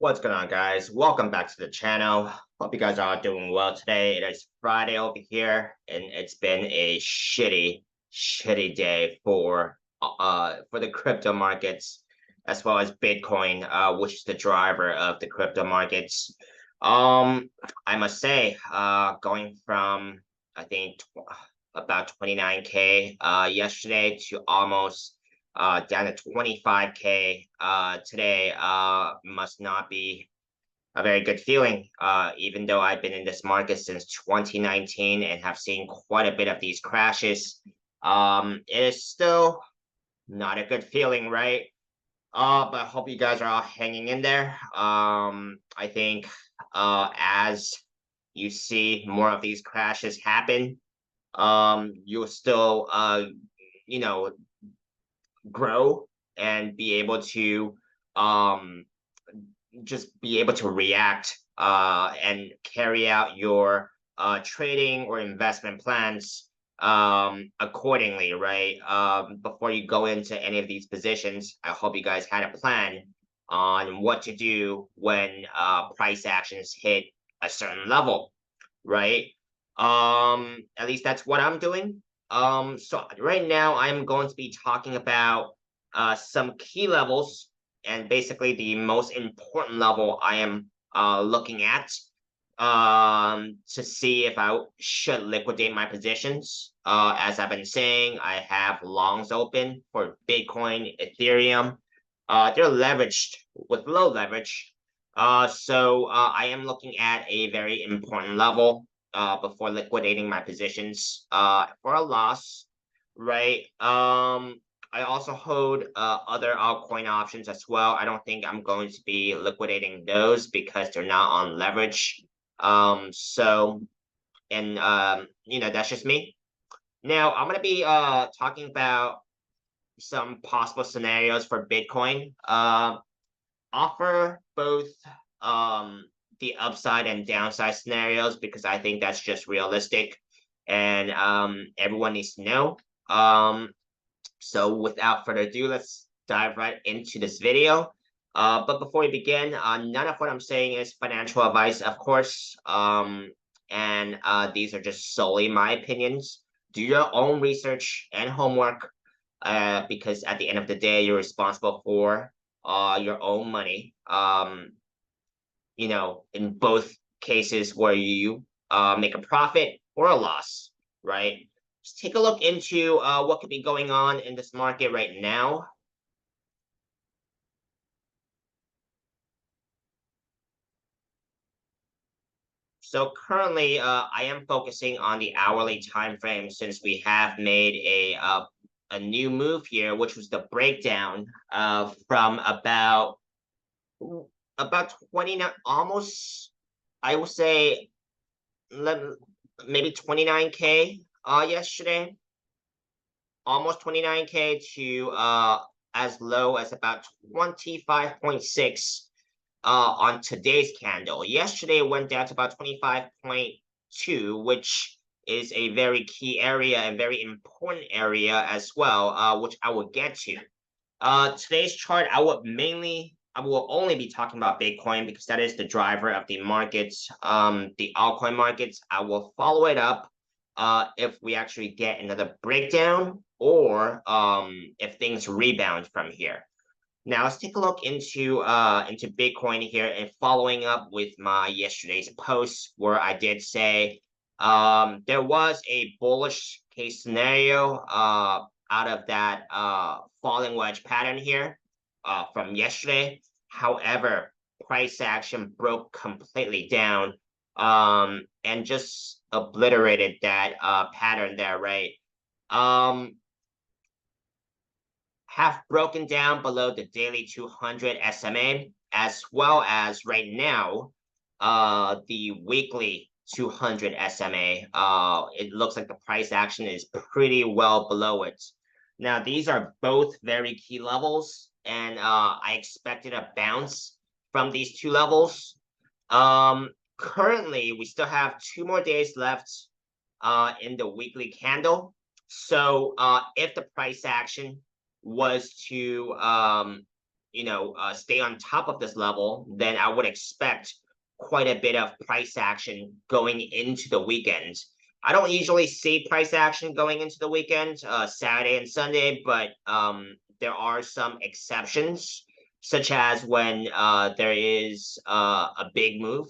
What's going on, guys? Welcome back to the channel. Hope you guys are all doing well today. It is Friday over here, and it's been a shitty day for the crypto markets, as well as Bitcoin, which is the driver of the crypto markets. I must say, going from I think about 29K yesterday to almost down to 25K today must not be a very good feeling. Even though I've been in this market since 2019 and have seen quite a bit of these crashes, it is still not a good feeling, right? But I hope you guys are all hanging in there. I think as you see more of these crashes happen, you'll still you know grow and be able to um just be able to react and carry out your trading or investment plans accordingly, right? Before you go into any of these positions, I hope you guys had a plan on what to do when price actions hit a certain level, right? At least that's what I'm doing. So right now I'm going to be talking about some key levels and basically the most important level I am looking at to see if I should liquidate my positions. As I've been saying, I have longs open for Bitcoin, Ethereum. They're leveraged with low leverage. So I am looking at a very important level before liquidating my positions for a loss, right? I also hold other altcoin options as well. I don't think I'm going to be liquidating those because they're not on leverage. So, and that's just me. Now, I'm going to be talking about some possible scenarios for Bitcoin. Offer both um, the upside and downside scenarios because I think that's just realistic and everyone needs to know. So without further ado, let's dive right into this video. But before we begin, none of what I'm saying is financial advice, of course. And these are just solely my opinions. Do your own research and homework, because at the end of the day, you're responsible for your own money. In both cases where you make a profit or a loss, right? Let's take a look into what could be going on in this market right now. So currently, I am focusing on the hourly time frame since we have made a new move here, which was the breakdown from about 29, almost, I would say, maybe 29K yesterday, almost 29K to as low as about 25.6 on today's candle. Yesterday it went down to about 25.2, which is a very key area and very important area as well, which I will get to. Today's chart, I will only be talking about Bitcoin because that is the driver of the markets, the altcoin markets. I will follow it up if we actually get another breakdown or if things rebound from here. Now let's take a look into Bitcoin here and following up with my yesterday's post where I did say there was a bullish case scenario out of that falling wedge pattern here from yesterday. However, price action broke completely down and just obliterated that pattern there, right? Have broken down below the daily 200 SMA, as well as right now, the weekly 200 SMA. It looks like the price action is pretty well below it. Now, these are both very key levels, and I expected a bounce from these two levels. Currently, we still have 2 more days left in the weekly candle. So if the price action was to stay on top of this level, then I would expect quite a bit of price action going into the weekend. I don't usually see price action going into the weekend, Saturday and Sunday, but there are some exceptions, such as when there is a big move.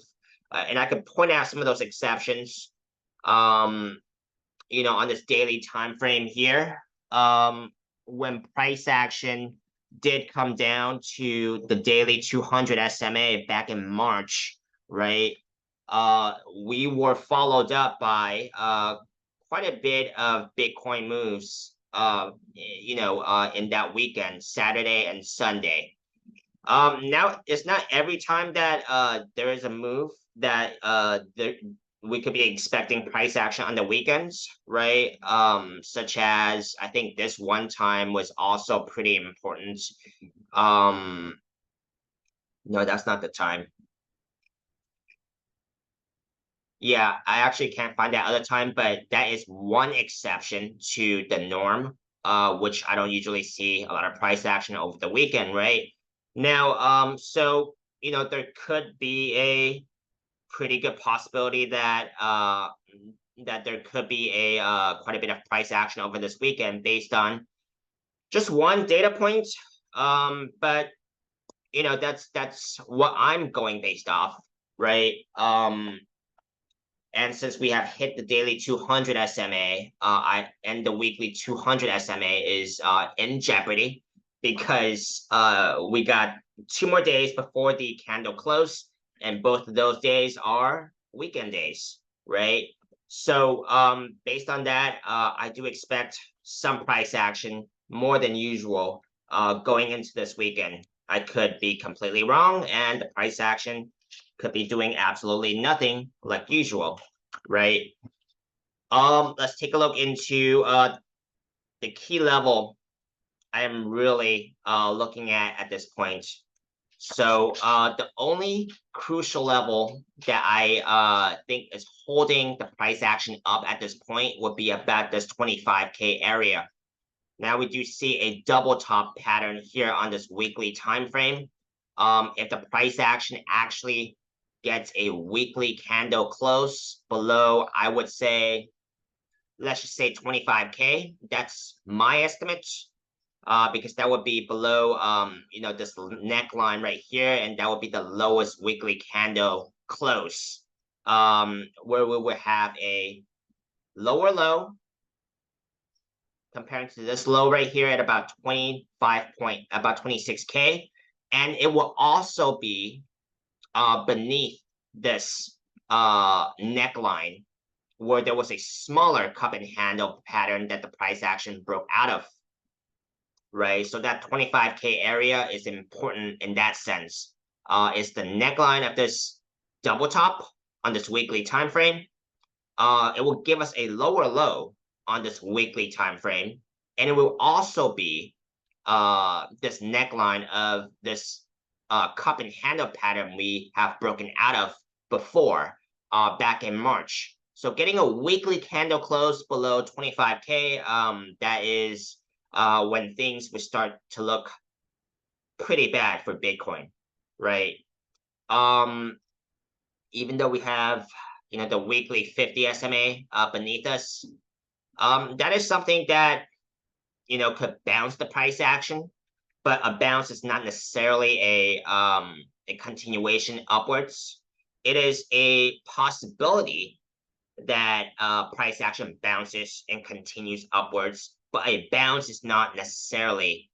And I could point out some of those exceptions, on this daily time frame here. When price action did come down to the daily 200 SMA back in March, right? We were followed up by quite a bit of Bitcoin moves, in that weekend, Saturday and Sunday. Now it's not every time that there is a move that we could be expecting price action on the weekends, right? Such as I think this one time was also pretty important. No, that's not the time. Yeah, I actually can't find that other time, but that is one exception to the norm, which I don't usually see a lot of price action over the weekend, right? Now, so there could be a pretty good possibility that there could be a quite a bit of price action over this weekend based on just one data point. But that's what I'm going based off, right? And since we have hit the daily 200 SMA, and the weekly 200 SMA is in jeopardy because we got 2 more days before the candle close, and both of those days are weekend days, right? So based on that, I do expect some price action more than usual going into this weekend. I could be completely wrong, and the price action could be doing absolutely nothing like usual, right? Let's take a look into the key level I am really looking at this point. So the only crucial level that I think is holding the price action up at this point would be about this 25K area. Now we do see a double top pattern here on this weekly time frame. If the price action actually gets a weekly candle close below, I would say, let's just say 25K. That's my estimate, because that would be below, this neckline right here, and that would be the lowest weekly candle close, where we would have a lower low comparing to this low right here at about 26K, and it will also be beneath this neckline where there was a smaller cup and handle pattern that the price action broke out of, right? So that 25K area is important in that sense. It's the neckline of this double top on this weekly time frame. It will give us a lower low on this weekly time frame, and it will also be this neckline of this cup and handle pattern we have broken out of before, back in March. So getting a weekly candle close below 25K, that is when things would start to look pretty bad for Bitcoin, right? Even though we have the weekly 50 SMA beneath us, that is something that could bounce the price action, but a bounce is not necessarily a continuation upwards. It is a possibility that price action bounces and continues upwards, but a bounce is not necessarily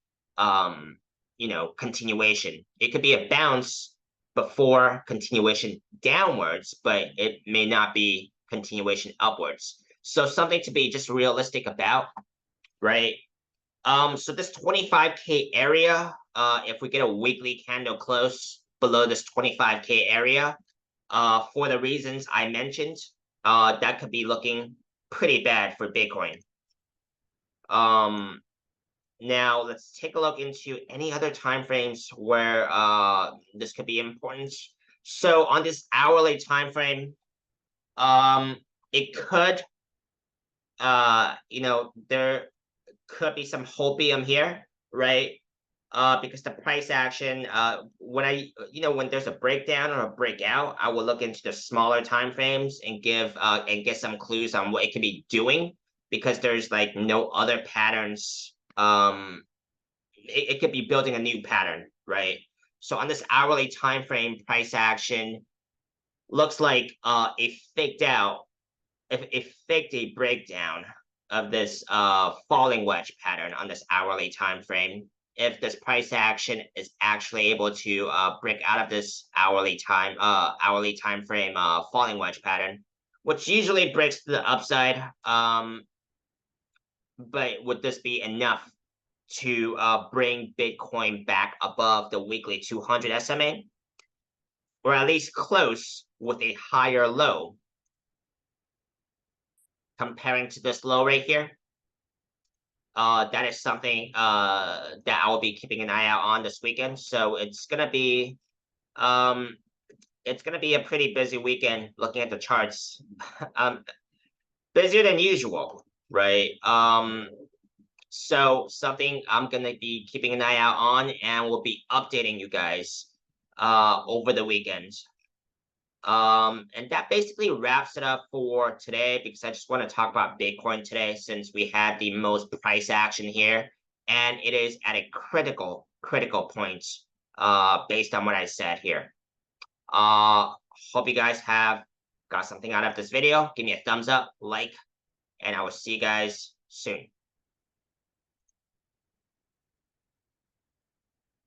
continuation. It could be a bounce before continuation downwards, but it may not be continuation upwards. So something to be just realistic about, right? So this 25K area, if we get a weekly candle close below this 25K area, for the reasons I mentioned, that could be looking pretty bad for Bitcoin. Now let's take a look into any other time frames where this could be important. So on this hourly time frame, it could, there could be some hopium here, right? because the price action, when when there's a breakdown or a breakout, I will look into the smaller time frames and get some clues on what it could be doing, because there's like no other patterns. It could be building a new pattern, right? So on this hourly time frame, price action looks like it faked out, if it faked a breakdown of this falling wedge pattern on this hourly time frame. If this price action is actually able to break out of this hourly time frame falling wedge pattern, which usually breaks to the upside, but would this be enough to bring Bitcoin back above the weekly 200 SMA, or at least close with a higher low comparing to this low right here? That is something that I will be keeping an eye out on this weekend. So it's gonna be a pretty busy weekend looking at the charts. Busier than usual, right? So something I'm gonna be keeping an eye out on, and will be updating you guys over the weekend. And that basically wraps it up for today, because I just want to talk about Bitcoin today, since we had the most price action here, and it is at a critical point based on what I said here. Hope you guys have got something out of this video. Give me a thumbs up, like, and I will see you guys soon.